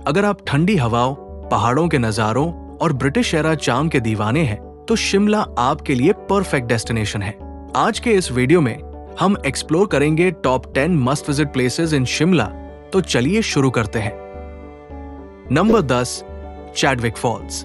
अगर आप ठंडी हवाओं, पहाड़ों के नजारों और ब्रिटिश एरा चार्म के दीवाने हैं तो शिमला आपके लिए परफेक्ट डेस्टिनेशन है। आज के इस वीडियो में हम एक्सप्लोर करेंगे top 10 must visit places in Shimla. तो चलिए शुरू करते हैं। Number 10, Chadwick falls.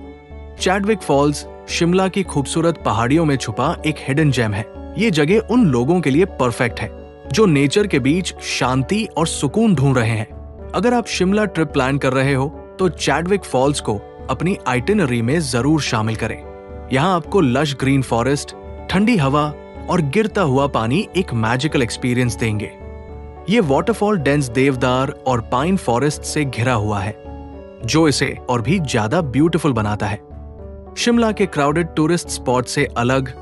Chadwick falls Shimla की खूबसूरत पहाड़ियों में छुपा एक हिडन जेम है। ये जगह उन लोगों के लिए परफेक्ट है जो नेचर के बीच शांति और सुकून ढूंढ रहे हैं। अगर आप शिमला ट्रिप प्लान कर रहे हो तो चैडविक फॉल्स को अपनी आइटिनरी में जरूर शामिल करें। यहाँ आपको लश ग्रीन फॉरेस्ट, ठंडी हवा और गिरता हुआ पानी एक मैजिकल एक्सपीरियंस देंगे। ये वाटरफॉल डेंस देवदार और पाइन फॉरेस्ट से घिरा हुआ है जो इसे और भी ज्यादा ब्यूटीफुल बनाता है। शिमला के क्राउडेड टूरिस्ट स्पॉट से अलग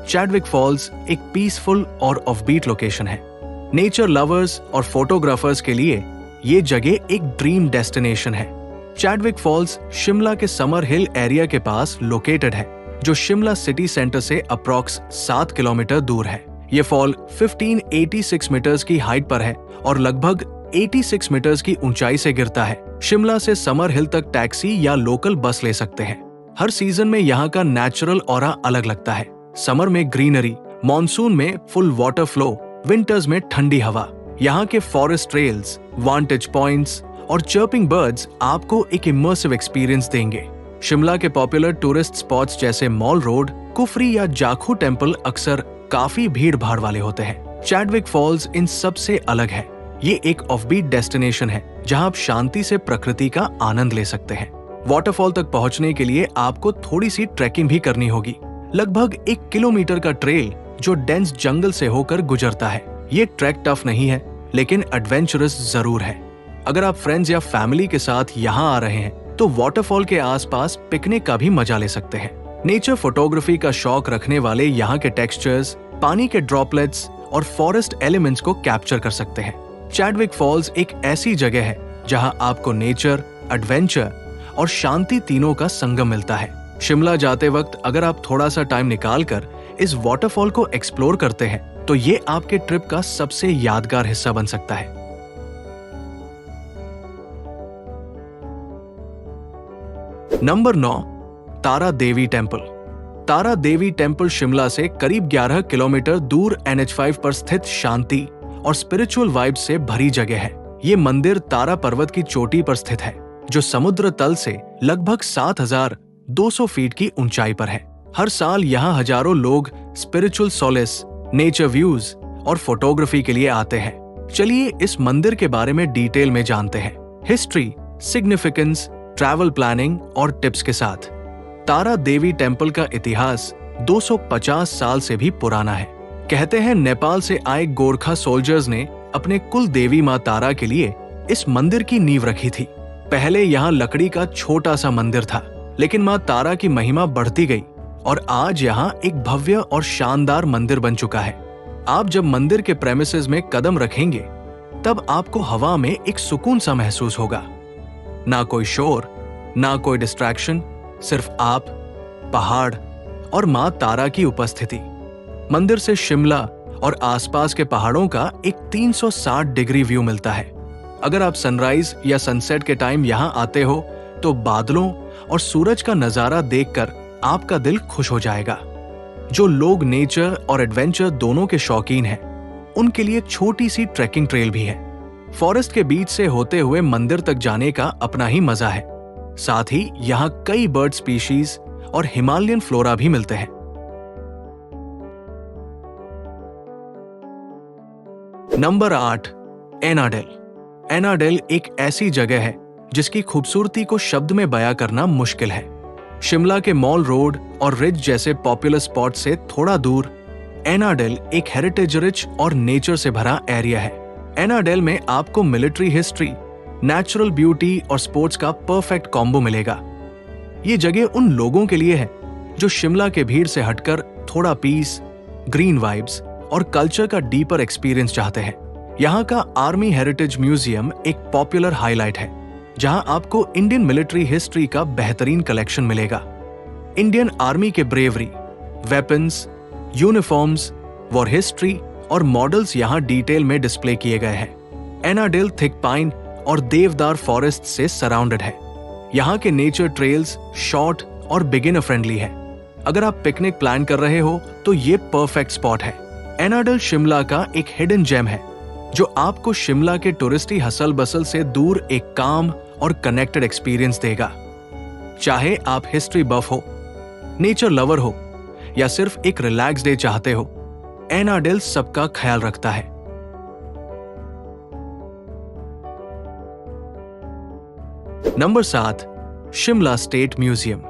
चैडविक फॉल्स एक पीसफुल और ऑफबीट लोकेशन है। नेचर लवर्स और फोटोग्राफर्स के लिए ये जगह एक ड्रीम डेस्टिनेशन है। चैडविक फॉल्स शिमला के समर हिल एरिया के पास लोकेटेड है जो शिमला सिटी सेंटर से अप्रॉक्स 7 किलोमीटर दूर है। ये फॉल 1586 मीटर्स की हाइट पर है और लगभग 86 मीटर्स की ऊंचाई से गिरता है। शिमला से समर हिल तक टैक्सी या लोकल बस ले सकते हैं। हर सीजन में यहाँ का नेचुरल ऑरा अलग लगता है। समर में ग्रीनरी, मॉनसून में फुल वाटर फ्लो, विंटर्स में ठंडी हवा। यहाँ के फॉरेस्ट ट्रेल्स, वांटेज पॉइंट्स और चर्पिंग बर्ड्स आपको एक इमर्सिव एक्सपीरियंस देंगे। शिमला के पॉपुलर टूरिस्ट स्पॉट्स जैसे मॉल रोड, कुफरी या जाखू टेम्पल अक्सर काफी भीड़ भाड़ वाले होते हैं। चैडविक फॉल्स इन सब से अलग है। ये एक ऑफबीट डेस्टिनेशन है जहाँ आप शांति से प्रकृति का आनंद ले सकते हैं। वाटरफॉल तक पहुँचने के लिए आपको थोड़ी सी ट्रैकिंग भी करनी होगी। लगभग 1 किलोमीटर का ट्रेल जो डेंस जंगल से होकर गुजरता है। ये ट्रैक टफ नहीं है लेकिन एडवेंचरस जरूर है। अगर आप फ्रेंड्स या फैमिली के साथ यहाँ आ रहे हैं तो वाटरफॉल के आसपास पिकनिक का भी मजा ले सकते हैं। नेचर फोटोग्राफी का शौक रखने वाले यहाँ के टेक्सचर्स, पानी के ड्रॉपलेट्स और फॉरेस्ट एलिमेंट्स को कैप्चर कर सकते हैं। चैडविक फॉल्स एक ऐसी जगह है जहाँ आपको नेचर, एडवेंचर और शांति तीनों का संगम मिलता है। शिमला जाते वक्त अगर आप थोड़ा सा टाइम निकालकर इस वाटरफॉल को एक्सप्लोर करते हैं तो ये आपके ट्रिप का सबसे यादगार हिस्सा बन सकता है। नंबर 9, तारा देवी टेम्पल। तारा देवी टेम्पल शिमला से करीब 11 किलोमीटर दूर NH5 पर स्थित शांति और स्पिरिचुअल वाइब्स से भरी जगह है। ये मंदिर तारा पर्वत की चोटी पर स्थित है जो समुद्र तल से लगभग 7,200 फीट की ऊंचाई पर है। हर साल यहाँ हजारों लोग स्पिरिचुअल सोलेस, नेचर व्यूज और फोटोग्राफी के लिए आते हैं। चलिए इस मंदिर के बारे में डिटेल में जानते हैं, हिस्ट्री, सिग्निफिकेंस, ट्रैवल प्लानिंग और टिप्स के साथ। तारा देवी टेम्पल का इतिहास 250 साल से भी पुराना है। कहते हैं नेपाल से आए गोरखा सोल्जर्स ने अपने कुल देवी माँ तारा के लिए इस मंदिर की नींव रखी थी। पहले यहाँ लकड़ी का छोटा सा मंदिर था लेकिन माँ तारा की महिमा बढ़ती गई और आज यहाँ एक भव्य और शानदार मंदिर बन चुका है। आप जब मंदिर के प्रेमिसेस में कदम रखेंगे तब आपको हवा में एक सुकून सा महसूस होगा। ना कोई शोर, ना कोई डिस्ट्रैक्शन, सिर्फ आप, पहाड़ और माँ तारा की उपस्थिति। मंदिर से शिमला और आसपास के पहाड़ों का एक 360 डिग्री व्यू मिलता है। अगर आप सनराइज या सनसेट के टाइम यहाँ आते हो तो बादलों और सूरज का नजारा देखकर आपका दिल खुश हो जाएगा। जो लोग नेचर और एडवेंचर दोनों के शौकीन हैं, उनके लिए छोटी सी ट्रैकिंग ट्रेल भी है। फॉरेस्ट के बीच से होते हुए मंदिर तक जाने का अपना ही मजा है। साथ ही यहाँ कई बर्ड स्पीशीज और हिमालयन फ्लोरा भी मिलते हैं। नंबर 8, एनाडेल। एनाडेल एक ऐसी जगह है जिसकी खूबसूरती को शब्द में बयां करना मुश्किल है। शिमला के मॉल रोड और रिज जैसे पॉपुलर स्पॉट से थोड़ा दूर एनाडेल एक हेरिटेज रिच और नेचर से भरा एरिया है। एनाडेल में आपको मिलिट्री हिस्ट्री, नेचुरल ब्यूटी और स्पोर्ट्स का परफेक्ट कॉम्बो मिलेगा। ये जगह उन लोगों के लिए है जो शिमला के भीड़ से हटकर थोड़ा पीस, ग्रीन वाइब्स और कल्चर का डीपर एक्सपीरियंस चाहते हैं। यहाँ का आर्मी हेरिटेज म्यूजियम एक पॉपुलर हाईलाइट है जहाँ आपको इंडियन मिलिट्री हिस्ट्री का बेहतरीन कलेक्शन मिलेगा। इंडियन आर्मी के bravery, weapons, uniforms, war history और मॉडल्स यहाँ डिटेल में डिस्प्ले किए गए हैं। एनाडेल थिक पाइन और देवदार फॉरेस्ट से सराउंडेड है। यहाँ के नेचर ट्रेल्स शॉर्ट और बिगिनर फ्रेंडली है। अगर आप पिकनिक प्लान कर रहे हो तो ये परफेक्ट स्पॉट है। एनाडल शिमला का एक हिडन जेम है जो आपको शिमला के टूरिस्टी हसल बसल से दूर एक काम और कनेक्टेड एक्सपीरियंस देगा। चाहे आप हिस्ट्री बफ हो, नेचर लवर हो या सिर्फ एक रिलैक्स डे चाहते हो, एनाडल सबका ख्याल रखता है। Number 7, Shimla state museum.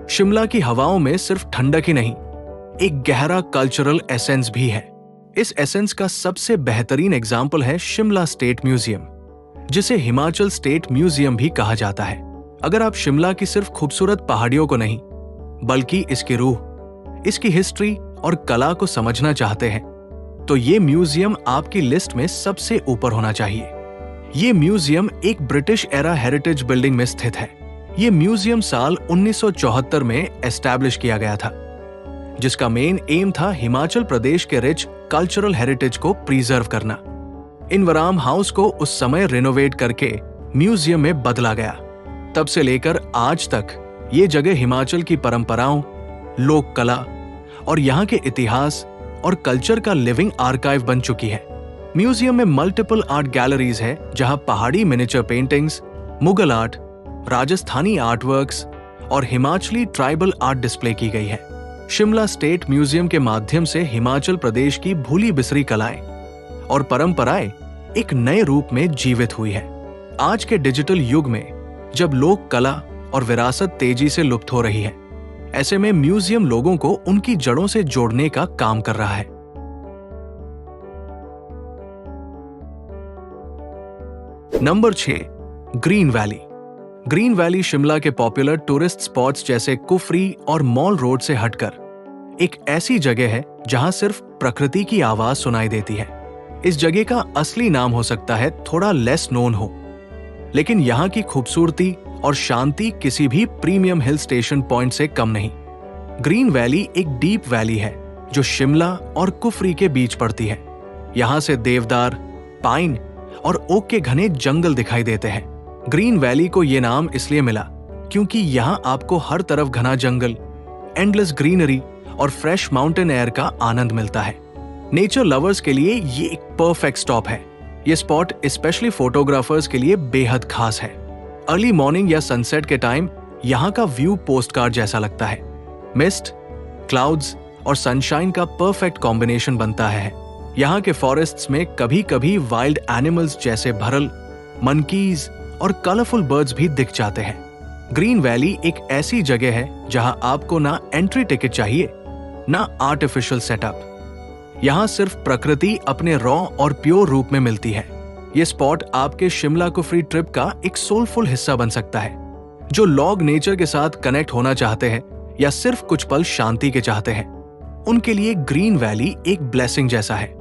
Shimla की हवाओं में सिर्फ ठंडक ही नहीं, एक गहरा कल्चरल एसेंस भी है। इस एसेंस का सबसे बेहतरीन एग्जाम्पल है शिमला स्टेट म्यूजियम, जिसे हिमाचल स्टेट म्यूजियम भी कहा जाता है। अगर आप शिमला की सिर्फ खूबसूरत पहाड़ियों को नहीं, बल्कि इसकी रूह, इसकी हिस्ट्री और कला को समझना चाहते हैं, तो ये म्यूजियम आपकी लिस्ट में सबसे ऊपर होना चाहिए। ये म्यूजियम एक ब्रिटिश एरा हेरिटेज बिल्डिंग में स्थित है। ये म्यूजियम साल 1974 में एस्टैब्लिश किया गया था, जिसका मेन एम था हिमाचल प्रदेश के रिच कल्चरल हेरिटेज को प्रिजर्व करना। इनवराम हाउस को उस समय रिनोवेट करके म्यूजियम में बदला गया। तब से लेकर आज तक ये जगह हिमाचल की परंपराओं, लोक कला और यहाँ के इतिहास और कल्चर का लिविंग आर्काइव बन चुकी है। म्यूजियम में मल्टीपल आर्ट गैलरीज है, जहां पहाड़ी miniature paintings, Mughal art, Rajasthani artworks और हिमाचली ट्राइबल आर्ट डिस्प्ले की गई है। शिमला स्टेट म्यूजियम के माध्यम से हिमाचल प्रदेश की भूली बिसरी कलाएं और परंपराएं एक नए रूप में जीवित हुई है। आज के डिजिटल युग में जब लोक कला और विरासत तेजी से लुप्त हो रही है, ऐसे में म्यूजियम लोगों को उनकी जड़ों से जोड़ने का काम कर रहा है। Number 6, green valley. Green valley Shimla के पॉपुलर टूरिस्ट स्पॉट्स जैसे कुफरी और मॉल रोड से हटकर एक ऐसी जगह है जहां सिर्फ प्रकृति की आवाज सुनाई देती है। इस जगह का असली नाम हो सकता है थोड़ा लेस नोन हो, लेकिन यहाँ की खूबसूरती और शांति किसी भी प्रीमियम हिल स्टेशन पॉइंट से कम नहीं। ग्रीन वैली एक डीप वैली है जो शिमला और कुफरी के बीच पड़ती है। यहाँ से देवदार, पाइन और ओक के घने जंगल दिखाई देते हैं। ग्रीन वैली को ये नाम इसलिए मिला क्योंकि यहाँ आपको हर तरफ घना जंगल, एंडलेस ग्रीनरी और फ्रेश माउंटेन एयर का आनंद मिलता है। नेचर लवर्स के लिए ये एक परफेक्ट स्टॉप है। ये स्पॉट स्पेशली फोटोग्राफर्स के लिए बेहद खास है। अर्ली मॉर्निंग या सनसेट के टाइम यहाँ का व्यू पोस्टकार्ड जैसा लगता है। मिस्ट, क्लाउड्स और सनशाइन का परफेक्ट कॉम्बिनेशन बनता है। यहाँ के फॉरेस्ट्स में कभी कभी वाइल्ड एनिमल्स जैसे भरल, मंकीज और कलरफुल बर्ड्स भी दिख जाते हैं। ग्रीन वैली एक ऐसी जगह है जहां आपको ना एंट्री टिकट चाहिए, ना आर्टिफिशियल सेटअप। यहाँ सिर्फ प्रकृति अपने रॉ और प्योर रूप में मिलती है। ये स्पॉट आपके शिमला कुफरी ट्रिप का एक सोलफुल हिस्सा बन सकता है। जो लोग नेचर के साथ कनेक्ट होना चाहते हैं या सिर्फ कुछ पल शांति के चाहते हैं, उनके लिए ग्रीन वैली एक ब्लेसिंग जैसा है।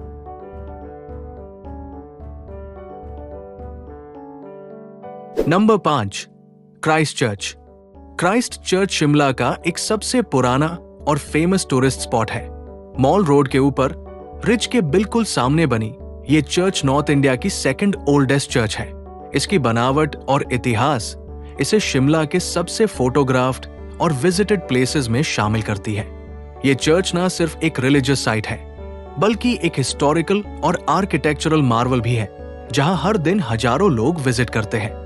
Number 5, Christ church. Christ church Shimla का एक सबसे पुराना और फेमस टूरिस्ट स्पॉट है। मॉल रोड के ऊपर रिज के बिल्कुल सामने बनी ये चर्च नॉर्थ इंडिया की सेकंड ओल्डेस्ट चर्च है। इसकी बनावट और इतिहास इसे शिमला के सबसे फोटोग्राफ्ड और विजिटेड प्लेसेस में शामिल करती है। ये चर्च ना सिर्फ एक रिलीजियस साइट है, बल्कि एक हिस्टोरिकल और आर्किटेक्चरल मार्वल भी है, जहां हर दिन हजारों लोग विजिट करते हैं।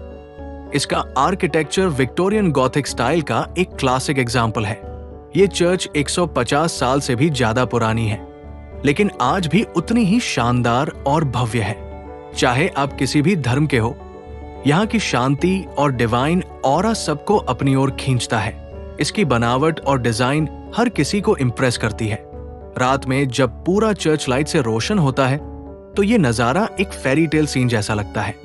इसका आर्किटेक्चर विक्टोरियन गॉथिक स्टाइल का एक क्लासिक एग्जाम्पल है। ये चर्च 150 साल से भी ज्यादा पुरानी है, लेकिन आज भी उतनी ही शानदार और भव्य है। चाहे आप किसी भी धर्म के हो, यहाँ की शांति और डिवाइन ऑरा सबको अपनी ओर खींचता है। इसकी बनावट और डिजाइन हर किसी को इम्प्रेस करती है। रात में जब पूरा चर्च लाइट से रोशन होता है तो ये नजारा एक फेरी टेल सीन जैसा लगता है।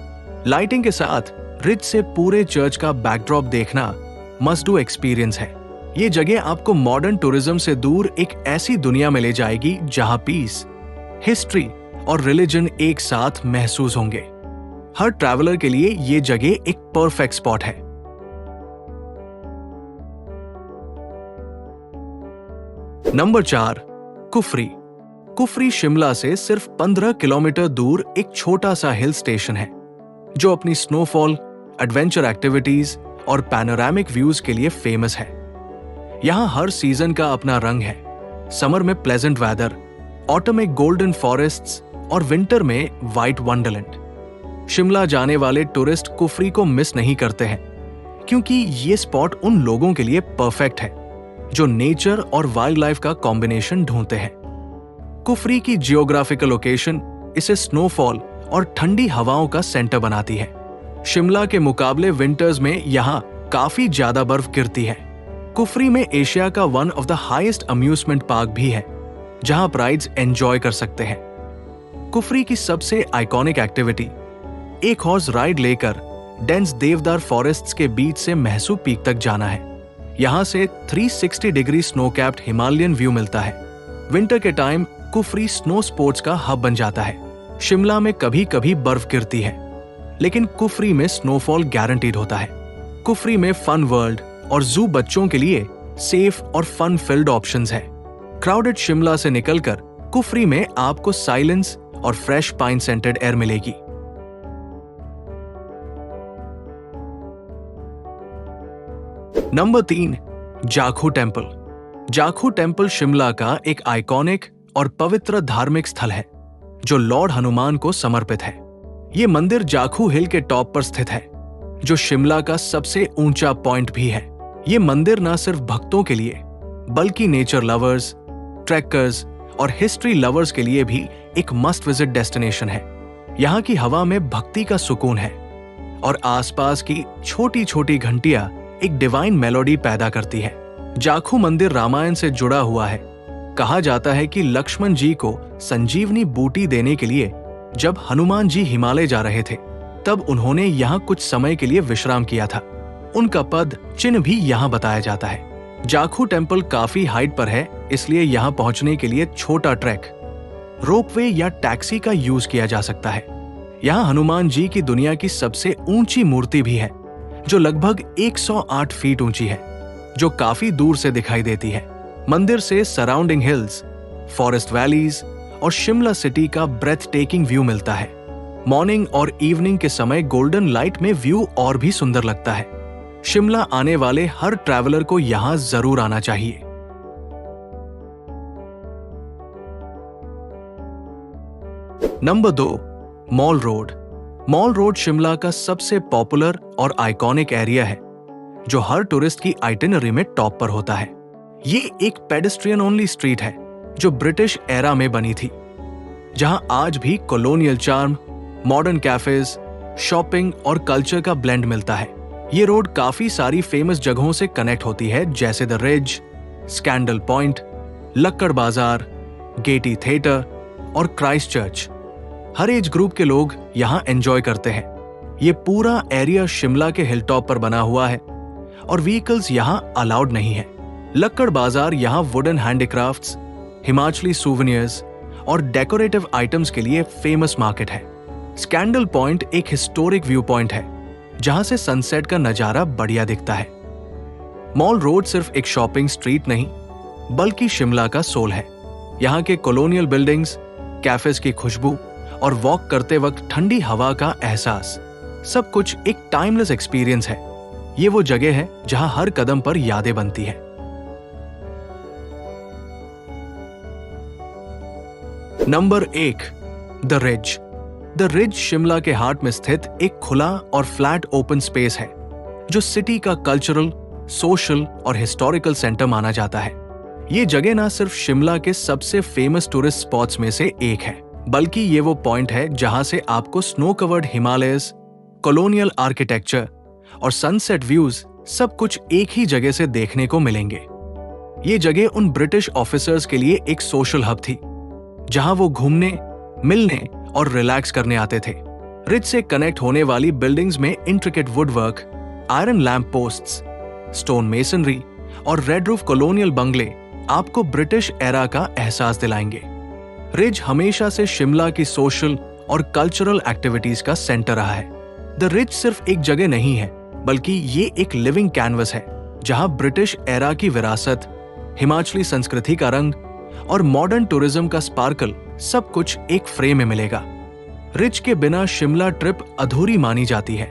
लाइटिंग के साथ रिज से पूरे चर्च का बैकड्रॉप देखना मस्ट डू एक्सपीरियंस है। ये जगह आपको मॉडर्न टूरिज्म से दूर एक ऐसी दुनिया में ले जाएगी जहां पीस, हिस्ट्री और रिलीजन एक साथ महसूस होंगे। हर ट्रैवलर के लिए ये जगह एक परफेक्ट स्पॉट है। नंबर 4, कुफरी। कुफरी शिमला से सिर्फ 15 किलोमीटर दूर एक छोटा सा हिल स्टेशन है। जो अपनी स्नोफॉल, एडवेंचर एक्टिविटीज और पैनोरामिक व्यूज के लिए फेमस है। यहाँ हर सीजन का अपना रंग है। समर में प्लेजेंट वेदर, ऑटम में गोल्डन फॉरेस्ट्स और विंटर में व्हाइट वंडरलैंड। शिमला जाने वाले टूरिस्ट कुफरी को मिस नहीं करते हैं, क्योंकि ये स्पॉट उन लोगों के लिए परफेक्ट है जो नेचर और वाइल्ड लाइफ का कॉम्बिनेशन ढूंढते हैं। कुफरी की जियोग्राफिकल लोकेशन इसे स्नोफॉल और ठंडी हवाओं का सेंटर बनाती है। शिमला के मुकाबले विंटर्स में यहाँ काफी ज्यादा बर्फ गिरती है। कुफरी में एशिया का one of the highest amusement park भी है, जहां प्राइड्स एंजॉय कर सकते हैं। कुफरी की सबसे आइकॉनिक एक्टिविटी एक हॉर्स राइड लेकर डेंस देवदार फॉरेस्ट्स के बीच से महसू पीक तक जाना है। यहां से 360 degree snow capped Himalayan view मिलता है। विंटर के टाइम कुफरी स्नो स्पोर्ट्स का हब बन जाता है। शिमला में कभी कभी बर्फ गिरती है, लेकिन कुफरी में स्नोफॉल गारंटीड होता है। कुफरी में फन वर्ल्ड और जू बच्चों के लिए सेफ और फन फिल्ड ऑप्शंस है। क्राउडेड शिमला से निकलकर कुफरी में आपको साइलेंस और फ्रेश पाइन सेंटेड एयर मिलेगी। Number 3, Jakhu temple. Jakhu temple Shimla का एक आइकॉनिक और पवित्र धार्मिक स्थल है जो लॉर्ड हनुमान को समर्पित है। ये मंदिर जाखू हिल के टॉप पर स्थित है, जो शिमला का सबसे ऊंचा पॉइंट भी है। ये मंदिर न सिर्फ भक्तों के लिए बल्कि नेचर लवर्स, ट्रैकर्स और हिस्ट्री लवर्स के लिए भी एक मस्ट विजिट डेस्टिनेशन है। यहाँ की हवा में भक्ति का सुकून है और आसपास की छोटी छोटी घंटियां एक डिवाइन मेलोडी पैदा करती है। जाखू मंदिर रामायण से जुड़ा हुआ है। कहा जाता है कि लक्ष्मण जी को संजीवनी बूटी देने के लिए जब हनुमान जी हिमालय जा रहे थे, तब उन्होंने यहाँ कुछ समय के लिए विश्राम किया था। उनका पद चिन्ह भी यहाँ बताया जाता है। जाखू टेम्पल काफी हाइट पर है, इसलिए यहाँ पहुंचने के लिए छोटा ट्रैक, रोपवे या टैक्सी का यूज किया जा सकता है। यहाँ हनुमान जी की दुनिया की सबसे ऊंची मूर्ति भी है, जो लगभग 108 फीट ऊंची है, जो काफी दूर से दिखाई देती है। मंदिर से सराउंडिंग हिल्स, फॉरेस्ट वैलीज और शिमला सिटी का ब्रेथ टेकिंग व्यू मिलता है। मॉर्निंग और इवनिंग के समय गोल्डन लाइट में व्यू और भी सुंदर लगता है। शिमला आने वाले हर ट्रैवलर को यहां जरूर आना चाहिए। Number 2, mall road. Mall road Shimla का सबसे पॉपुलर और आइकॉनिक एरिया है, जो हर टूरिस्ट की आइटिनरी में टॉप पर होता है। ये एक पेडेस्ट्रियन ओनली स्ट्रीट है जो ब्रिटिश एरा में बनी थी, जहां आज भी colonial charm, modern cafes, shopping और कल्चर का ब्लेंड मिलता है। ये रोड काफी सारी फेमस जगहों से कनेक्ट होती है, जैसे द रिज, स्कैंडल पॉइंट, लक्कड़ बाजार, गेटी थिएटर और क्राइस्ट चर्च। हर एज ग्रुप के लोग यहाँ एंजॉय करते हैं। ये पूरा एरिया शिमला के हिलटॉप पर बना हुआ है और व्हीकल्स यहाँ अलाउड नहीं है। लक्कड़ बाजार यहाँ वुडन हैंडीक्राफ्ट्स, हिमाचली सूवेनियर्स और डेकोरेटिव आइटम्स के लिए फेमस मार्केट है। स्कैंडल पॉइंट एक हिस्टोरिक व्यू पॉइंट है, जहां से सनसेट का नजारा बढ़िया दिखता है। मॉल रोड सिर्फ एक शॉपिंग स्ट्रीट नहीं, बल्कि शिमला का सोल है। यहाँ के कॉलोनियल बिल्डिंग्स, कैफेज की खुशबू और वॉक करते वक्त ठंडी हवा का एहसास, सब कुछ एक टाइमलेस एक्सपीरियंस है। ये वो जगह है जहां हर कदम पर यादें बनती है। Number 1, the ridge. The ridge Shimla के हार्ट में स्थित एक खुला और फ्लैट ओपन स्पेस है, जो सिटी का कल्चरल, सोशल और हिस्टोरिकल सेंटर माना जाता है। ये जगह ना सिर्फ शिमला के सबसे फेमस टूरिस्ट स्पॉट्स में से एक है, बल्कि ये वो पॉइंट है जहां से आपको snow covered Himalayas, colonial architecture और सनसेट व्यूज सब कुछ एक ही जगह से देखने को मिलेंगे। ये जगह उन ब्रिटिश ऑफिसर्स के लिए एक सोशल हब थी, जहां वो घूमने, मिलने और रिलैक्स करने आते थे। रिज से कनेक्ट होने वाली बिल्डिंग्स में intricate woodwork, iron lamp posts, stone masonry और रेड रूफ कॉलोनियल बंगले आपको ब्रिटिश एरा का एहसास दिलाएंगे। रिज हमेशा से शिमला की सोशल और कल्चरल एक्टिविटीज का सेंटर रहा है। द रिज सिर्फ एक जगह नहीं है, बल्कि ये एक लिविंग कैनवस है, जहां ब्रिटिश एरा की विरासत, हिमाचली संस्कृति का रंग और मॉडर्न टूरिज्म का स्पार्कल सब कुछ एक फ्रेम में मिलेगा। रिच के बिना शिमला ट्रिप अधूरी मानी जाती है।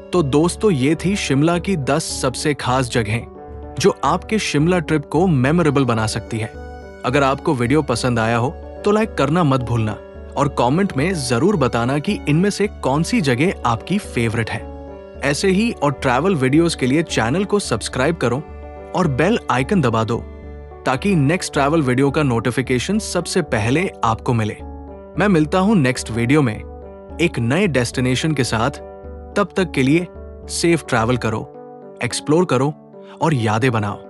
तो दोस्तों, ये थी शिमला की 10 सबसे खास जगहें जो आपके शिमला ट्रिप को मेमोरेबल बना सकती है। अगर आपको वीडियो पसंद आया हो तो लाइक करना मत भूलना और कमेंट में जरूर बताना कि इनमें से कौन सी जगह आपकी फेवरेट है। ऐसे ही और ट्रैवल वीडियोस के लिए चैनल को सब्सक्राइब करो और बेल आइकन दबा दो ताकि नेक्स्ट ट्रैवल वीडियो का नोटिफिकेशन सबसे पहले आपको मिले। मैं मिलता हूं नेक्स्ट वीडियो में एक नए डेस्टिनेशन के साथ। तब तक के लिए सेफ ट्रैवल करो, एक्सप्लोर करो और यादें बनाओ।